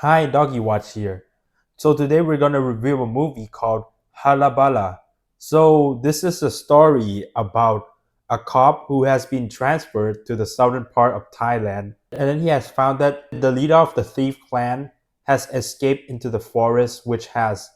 Hi, Doggywatch here. So today we're gonna review a movie called HALABALA. So this is a story about a cop who has been transferred to the southern part of Thailand, and then he has found that the leader of the thief clan has escaped into the forest, which has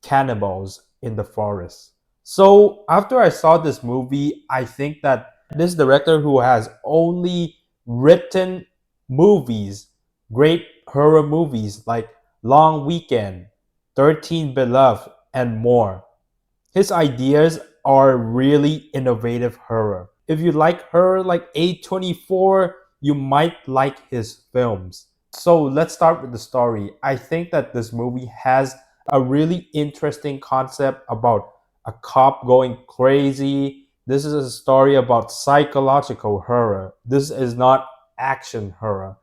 cannibals in the forest. So after I saw this movie, I think that this director who has only written movies, great horror movies like Long Weekend, 13 Beloved, and more. His ideas are really innovative horror. If you like horror like A24, you might like his films. So let's start with the story. I think that this movie has a really interesting concept about a cop going crazy. This is a story about psychological horror. This is not action horror.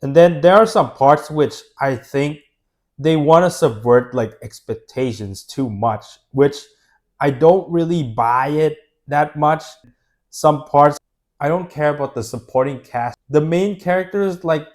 And then there are some parts which I think they want to subvert like expectations too much, which I don't really buy it that much. Some parts I don't care about the supporting cast. The main characters like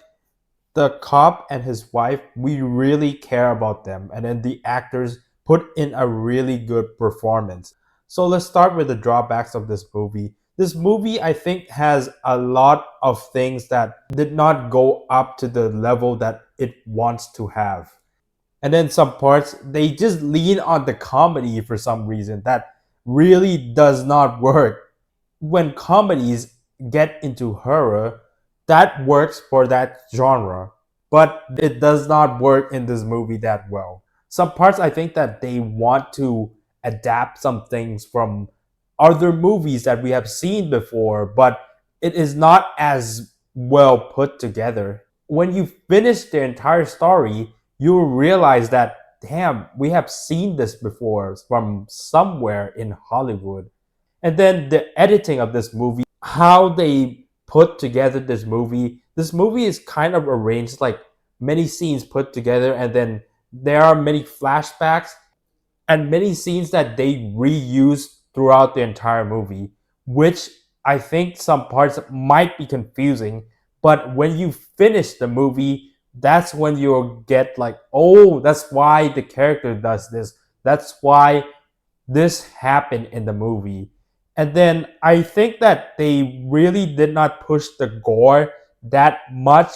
the cop and his wife, we really care about them. And then the actors put in a really good performance. So let's start with the drawbacks of this movie. This movie, I think, has a lot of things that did not go up to the level that it wants to have. And then some parts, they just lean on the comedy for some reason that really does not work. When comedies get into horror, that works for that genre, but it does not work in this movie that well. Some parts I think that they want to adapt some things from other movies that we have seen before, but it is not as well put together. When you finish the entire story, you will realize that, damn, we have seen this before from somewhere in Hollywood. And then the editing of this movie, how they put together this movie is kind of arranged like many scenes put together, and then there are many flashbacks and many scenes that they reuse throughout the entire movie, which I think some parts might be confusing. But when you finish the movie, that's when you'll get like, oh, that's why the character does this. That's why this happened in the movie. And then I think that they really did not push the gore that much.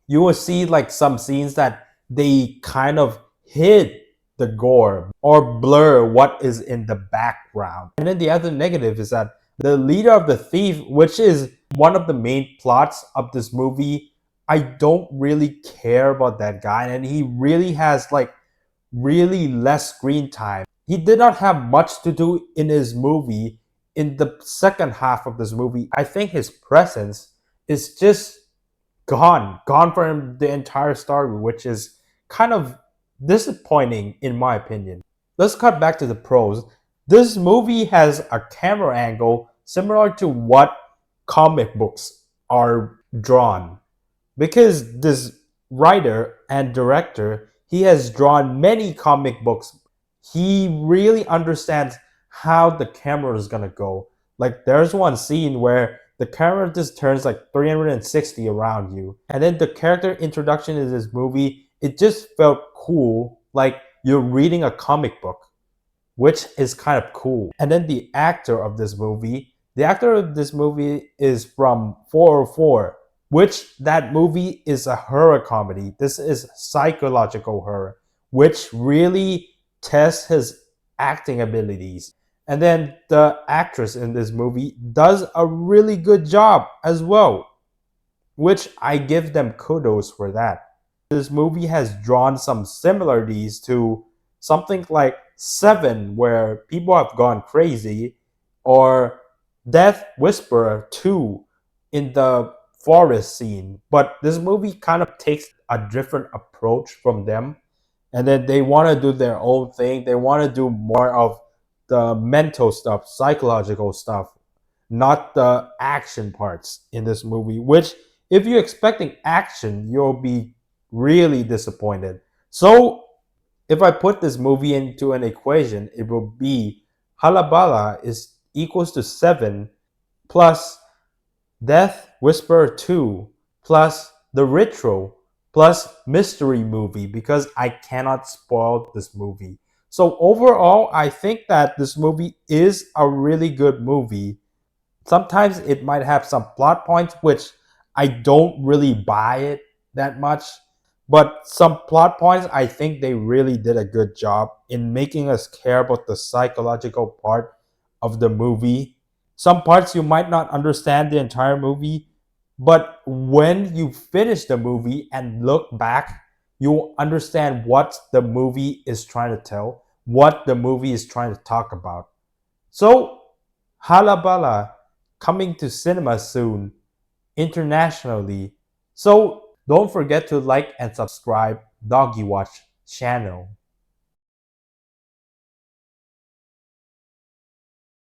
You will see like some scenes that they kind of hid the gore or blur what is in the background. And then the other negative is that the leader of the thief, which is one of the main plots of this movie, I don't really care about that guy. And he really has like really less screen time. He did not have much to do in his movie. In the second half of this movie, I think his presence is just gone from the entire story, which is kind of disappointing in my opinion. Let's cut back to the pros. This movie has a camera angle similar to what comic books are drawn, because this writer and director, he has drawn many comic books. He really understands how the camera is gonna go. Like there's one scene where the camera just turns like 360 around you, and then the character introduction in this movie, it just felt cool, like you're reading a comic book, which is kind of cool. And then the actor of this movie is from 404, which that movie is a horror comedy. This is psychological horror, which really tests his acting abilities. And then the actress in this movie does a really good job as well, which I give them kudos for that. This movie has drawn some similarities to something like Seven, where people have gone crazy, or Death Whisperer 2 in the forest scene. But this movie kind of takes a different approach from them, and then they want to do their own thing. They want to do more of the mental stuff, psychological stuff, not the action parts in this movie, which if you're expecting action, you'll be really disappointed. So if I put this movie into an equation, it will be Halabala is equals to 7 plus Death Whisperer 2 plus The Ritual plus mystery movie because I cannot spoil this movie. So overall, I think that this movie is a really good movie. Sometimes it might have some plot points which I don't really buy it that much, but some plot points I think they really did a good job in making us care about the psychological part of the movie. Some parts you might not understand the entire movie, but when you finish the movie and look back, you'll understand what the movie is trying to tell, what the movie is trying to talk about. So, Halabala coming to cinema soon internationally. So, don't forget to like and subscribe Doggywatch channel.